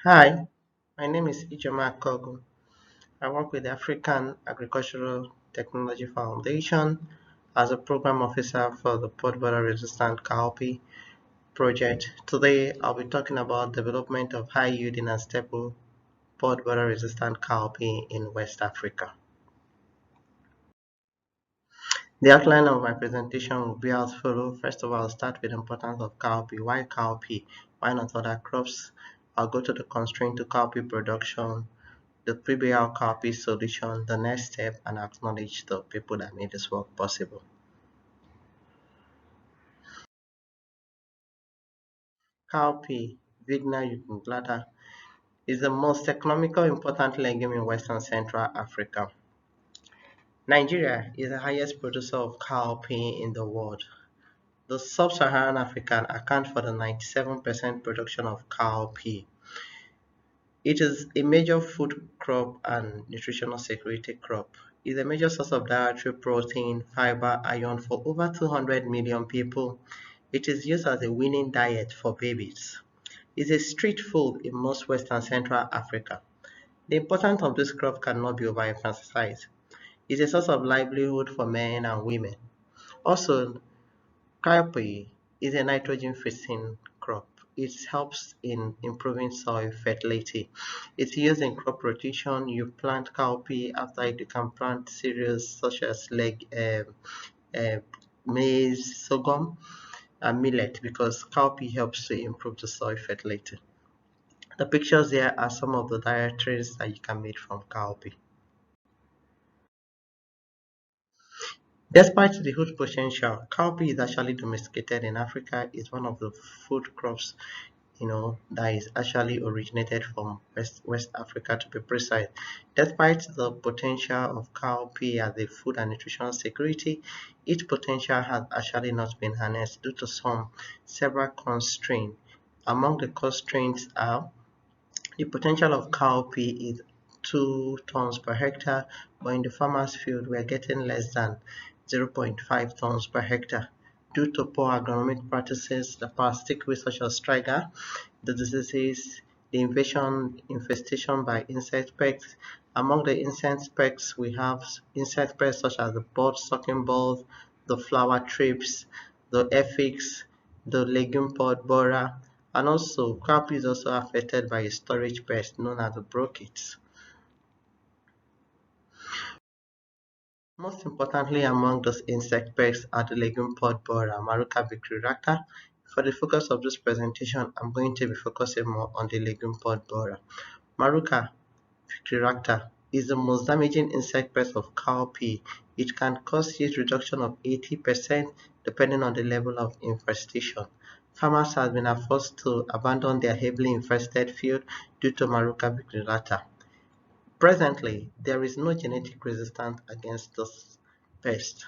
Hi, my name is Ijeoma Akaogu. I work with the African Agricultural Technology Foundation as a program officer for the Port Border Resistant Cowpea project. Today, I'll be talking about development of high yielding and stable port border resistant cowpea in West Africa. The outline of my presentation will be as follows. First of all, I'll start with the importance of cowpea. Why cowpea? Why not other crops? I'll go to the constraint to cowpea production, the PBR copy solution, the next step, and acknowledge the people that made this work possible. Cowpea, Vigna ubiquitata, is the most economical important legume in West and Central Africa. Nigeria is the highest producer of cowpea in the world. The sub-Saharan African account for the 97% production of cowpea. It is a major food crop and nutritional security crop. It is a major source of dietary protein, fiber, iron for over 200 million people. It is used as a weaning diet for babies. It is a street food in most West and Central Africa. The importance of this crop cannot be overemphasized. It is a source of livelihood for men and women. Also, cowpea is a nitrogen-fixing crop. It helps in improving soil fertility. It's used in crop rotation. You plant cowpea, after it you can plant cereals such as uh, maize, sorghum, and millet because cowpea helps to improve the soil fertility. The pictures here are some of the dietaries that you can make from cowpea. Despite the huge potential, cowpea is actually domesticated in Africa. It's one of the food crops that is actually originated from West Africa to be precise. Despite the potential of cowpea as a food and nutritional security, its potential has actually not been harnessed due to several constraints. Among the constraints are the potential of cowpea is 2 tons per hectare, but in the farmer's field we are getting less than 0.5 tons per hectare due to poor agronomic practices, the parasitic waste such as striga, the diseases, the infestation by insect pests. Among the insect pests, we have insect pests such as the bud-sucking bulb, the flower thrips, the aphids, the legume pod borer, and also crop is also affected by a storage pest known as the brockets. Most importantly among those insect pests are the legume pod borer, Maruca vicriracta. For the focus of this presentation, I'm going to be focusing more on the legume pod borer. Maruca vicriracta is the most damaging insect pest of cowpea. It can cause yield reduction of 80% depending on the level of infestation. Farmers have been forced to abandon their heavily infested field due to Maruca vicriracta. Presently, there is no genetic resistance against this pest.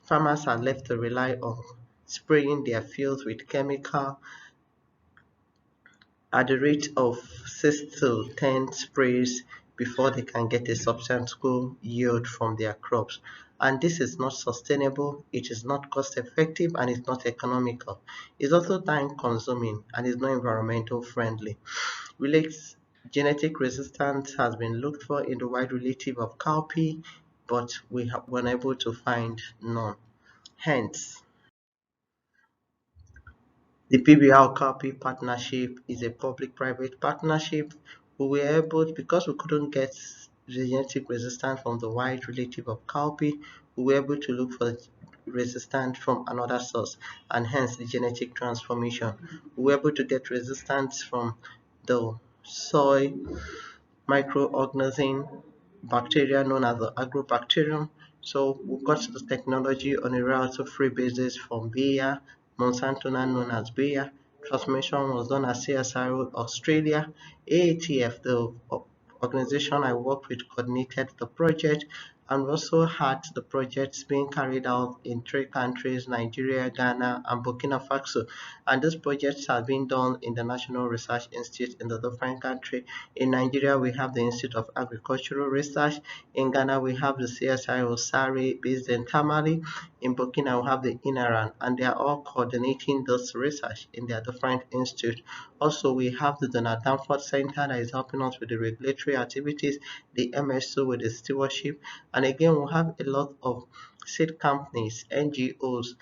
Farmers are left to rely on spraying their fields with chemical at the rate of 6 to 10 sprays before they can get a substantial yield from their crops. And this is not sustainable, it is not cost effective, and it's not economical. It's also time consuming and is not environmental friendly. Relates genetic resistance has been looked for in the wide relative of cowpea, but we have been able to find none. Hence, the PBR Cowpea partnership is a public-private partnership. We were able, because we couldn't get the genetic resistance from the wide relative of cowpea, we were able to look for resistance from another source, and hence the genetic transformation. We were able to get resistance from the soy microorganism bacteria known as the agrobacterium. So we got the technology on a royalty-free basis from Bayer, Monsanto now known as Bayer. Transformation was done at CSIRO Australia. AATF, the organization I worked with, coordinated the project, and we also had the projects being carried out in 3 countries, Nigeria, Ghana, and Burkina Faso. And these projects have been done in the National Research Institute in the different countries. In Nigeria, we have the Institute of Agricultural Research. In Ghana, we have the CSI Osari based in Tamale. In Burkina, we have the INARAN, and they are all coordinating this research in their different institutes. Also, we have the Donald Danforth Center that is helping us with the regulatory activities, the MSO with the stewardship, and again, we have a lot of seed companies, NGOs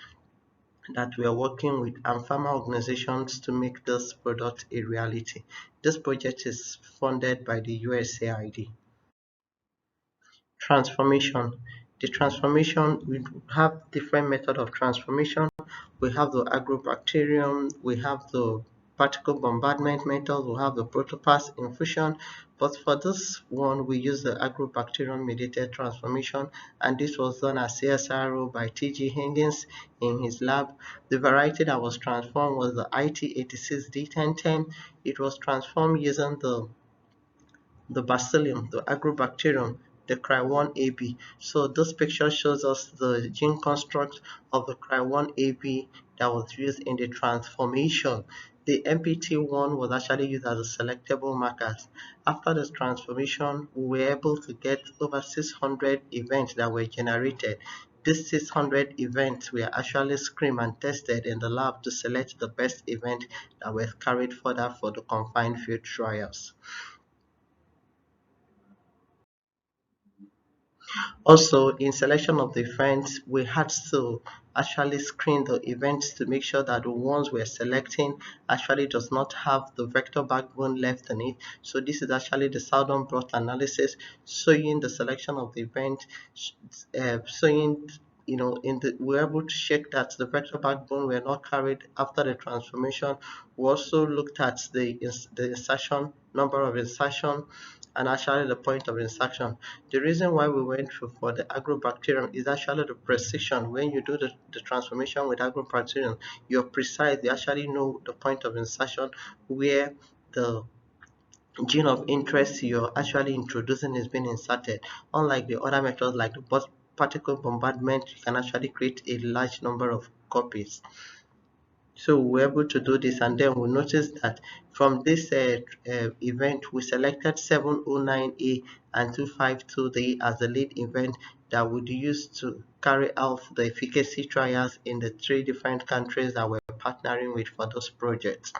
that we are working with and farmer organizations to make this product a reality. This project is funded by the USAID. Transformation. The transformation, we have different method of transformation. We have the agrobacterium, we have the particle bombardment method, we have the protopass infusion. But for this one, we use the agrobacterium mediated transformation, and this was done at CSRO by T.G. Higgins in his lab. The variety that was transformed was the IT86D1010. It was transformed using the bacillium, the agrobacterium, the cry1AB. So this picture shows us the gene construct of the cry1AB that was used in the transformation. The MPT1 was actually used as a selectable markers. After this transformation, we were able to get over 600 events that were generated. These 600 events were actually screened and tested in the lab to select the best event that were carried further for the confined field trials. Also, in selection of the events, we had to actually screen the events to make sure that the ones we're selecting actually does not have the vector backbone left in it. So this is actually the Southern blot analysis showing the selection of the event, showing in the we're able to check that the vector backbone were not carried after the transformation. We also looked at the insertion number of insertion and actually the point of insertion. The reason why we went for the agrobacterium is actually the precision. When you do the transformation with agrobacterium, you're precise. You actually know the point of insertion where the gene of interest you're actually introducing is being inserted. Unlike the other methods like the particle bombardment, you can actually create a large number of copies. So we were able to do this, and then we noticed that from this event, we selected 709A and 252D as the lead event that would use to carry out the efficacy trials in the three different countries that we're partnering with for those projects.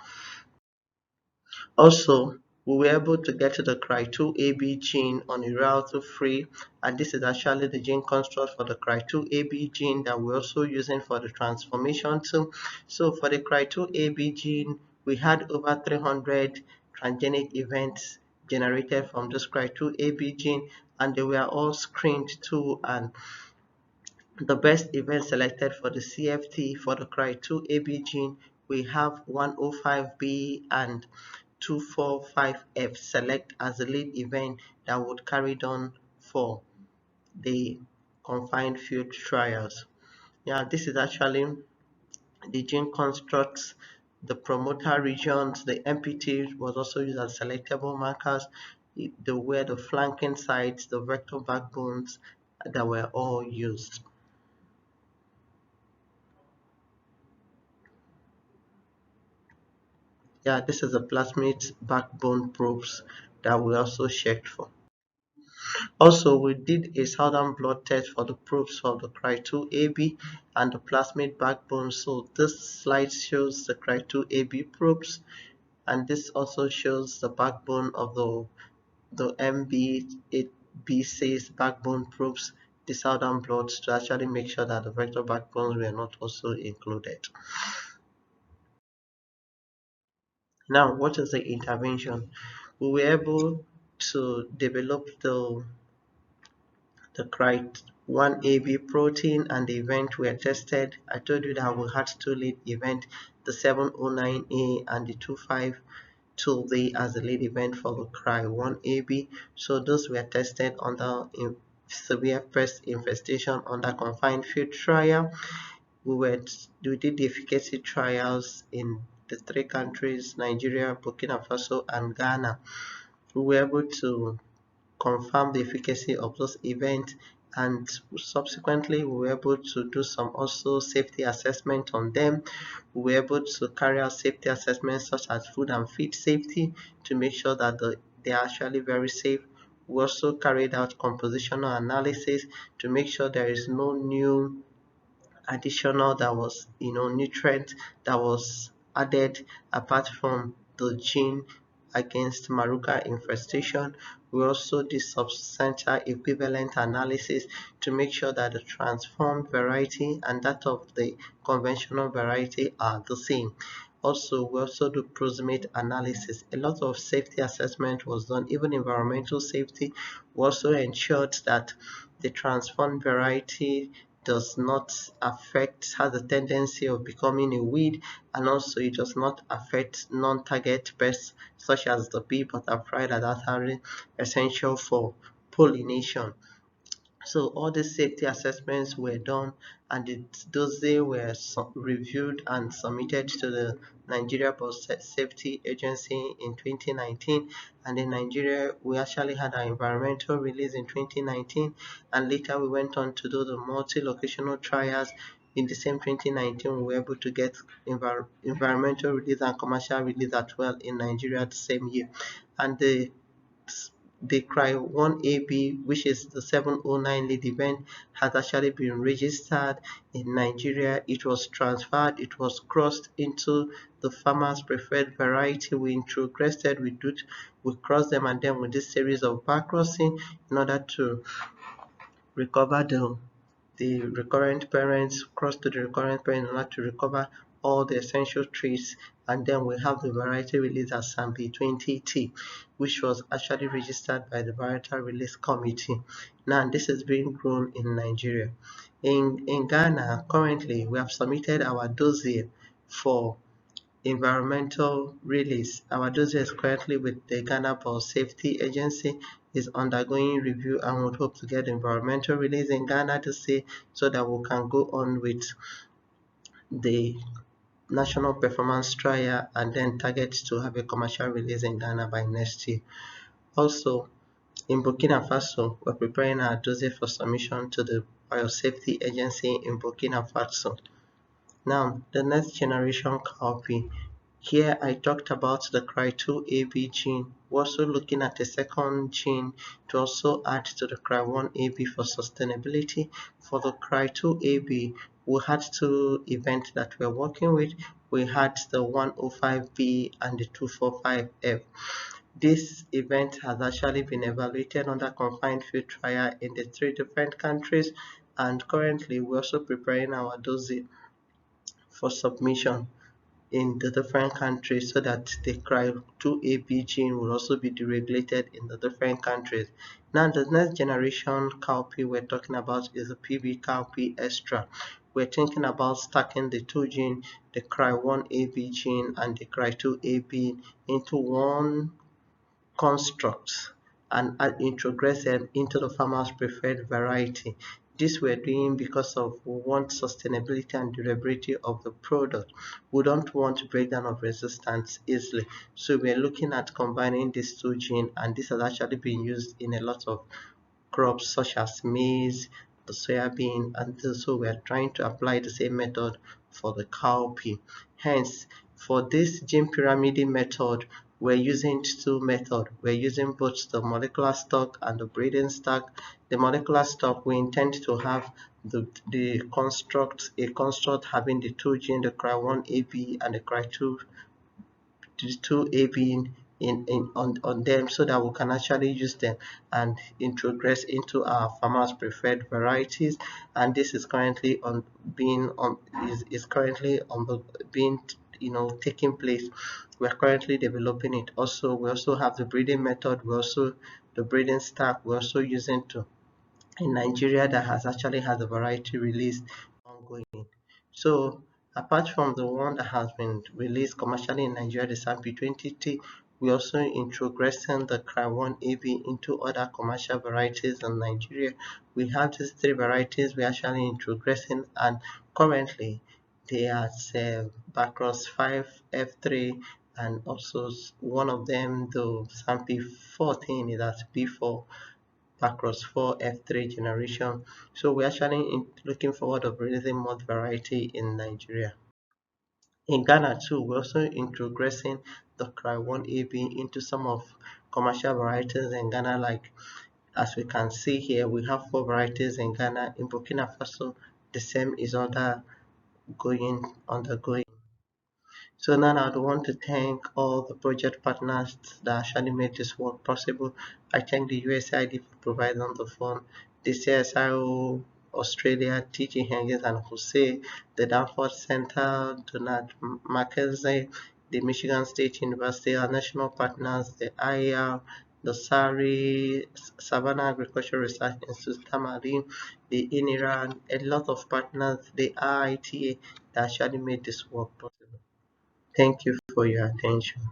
Also, we were able to get to the Cry2AB gene on Uralto-free, and this is actually the gene construct for the Cry2AB gene that we're also using for the transformation too. So for the Cry2AB gene, we had over 300 transgenic events generated from this Cry2AB gene, and they were all screened too, and the best event selected for the CFT for the Cry2AB gene, we have 105B and 245F select as the lead event that would carry on for the confined field trials. Yeah, this is actually the gene constructs, the promoter regions, the MPT was also used as selectable markers, the where the flanking sites, the vector backbones that were all used. Yeah, this is the plasmid backbone probes that we also checked for. Also, we did a southern blot test for the probes of the Cry2AB and the plasmid backbone. So this slide shows the Cry2AB probes, and this also shows the backbone of the MB8B6 backbone probes, the southern blots, to actually make sure that the vector backbones were not also included. Now, what is the intervention? We were able to develop the Cryt1AB protein, and the event were tested. I told you that we had two lead events, the 709A and the 252D as the lead event for the Cry1AB. So those were tested under severe pest infestation under confined field trial. We did the efficacy trials in the three countries, Nigeria, Burkina Faso, and Ghana. We were able to confirm the efficacy of those events, and subsequently we were able to do some also safety assessment on them. We were able to carry out safety assessments such as food and feed safety to make sure that they are actually very safe. We also carried out compositional analysis to make sure there is no new additional that was nutrient that was added apart from the gene against Maruca infestation. We also did subcenter equivalent analysis to make sure that the transformed variety and that of the conventional variety are the same. Also, we also do proximate analysis. A lot of safety assessment was done, even environmental safety. We also ensured that the transformed variety does not affect, has a tendency of becoming a weed, and also it does not affect non-target pests such as the bee butterfly that are essential for pollination. So all the safety assessments were done, and those they were reviewed and submitted to the Nigeria Board Safety Agency in 2019. And in Nigeria, we actually had our environmental release in 2019, and later we went on to do the multi-locational trials. In the same 2019, we were able to get environmental release and commercial release as well in Nigeria the same year. And the Cry 1AB, which is the 709 lead event, has actually been registered in Nigeria. It was transferred, it was crossed into the farmer's preferred variety. We introgressed it, we crossed them, and then with this series of back crossing in order to recover the recurrent parents, cross to the recurrent parent in order to recover all the essential traits. And then we have the variety release as SAMP 20T, which was actually registered by the Varietal Release Committee. Now this is being grown in Nigeria. In Ghana, currently we have submitted our dossier for environmental release. Our dossier is currently with the Ghana Ball Safety Agency, is undergoing review, and would hope to get environmental release in Ghana to see, so that we can go on with the national performance trial and then target to have a commercial release in Ghana by next year. Also, in Burkina Faso, we're preparing our dossier for submission to the Biosafety Agency in Burkina Faso. Now, the next generation cowpea. Here I talked about the Cry2AB gene. We're also looking at a second gene to also add to the Cry1AB for sustainability. For the Cry2AB, we had two events that we're working with. We had the 105B and the 245F. This event has actually been evaluated under confined field trial in the three different countries, and currently we're also preparing our dossier for submission in the different countries so that the Cry2AB gene will also be deregulated in the different countries. Now the next generation cowpea we're talking about is the PB cowpea extra. We're thinking about stacking the two gene, the Cry1AB gene and the Cry2AB, into one constructs and introgress them into the farmer's preferred variety. This we're doing because of we want sustainability and durability of the product. We don't want breakdown of resistance easily. So we're looking at combining these two genes, and this has actually been used in a lot of crops such as maize, the soybean, and so we are trying to apply the same method for the cowpea. Hence, for this gene pyramiding method, we're using two methods. We're using both the molecular stock and the breeding stock. The molecular stock, we intend to have a construct having the two genes, the Cry1AB and the Cry2 AB on them, so that we can actually use them and introgress into our farmers preferred varieties. And this is currently on being on is currently on the being taking place. We are currently developing it. Also, we also have the breeding method, we also the breeding stack we're also using to in Nigeria that has actually had a variety released ongoing. So apart from the one that has been released commercially in Nigeria, the SAMP 20T, we also introgressing the Cry1AB into other commercial varieties in Nigeria. We have these three varieties we're actually introgressing, and currently they are Bacross 5 F3, and also one of them, the SAMP 14, is at B4 across 4 F3 generation. So we're actually looking forward of releasing more variety in Nigeria. In Ghana too, we're also introgressing the Cry1AB into some of commercial varieties in Ghana, like as we can see here, we have 4 varieties in Ghana. In Burkina Faso, the same is undergoing. So now I would want to thank all the project partners that actually made this work possible. I thank the USAID for providing the fund, the CSIO Australia, TG Hengens and Jose, the Danforth Center, Donald Mackenzie, the Michigan State University, our national partners, the IAR, the SARI, Savannah Agricultural Research Institute, Tamale, the INIRA, a lot of partners, the RITA that actually made this work possible. Thank you for your attention.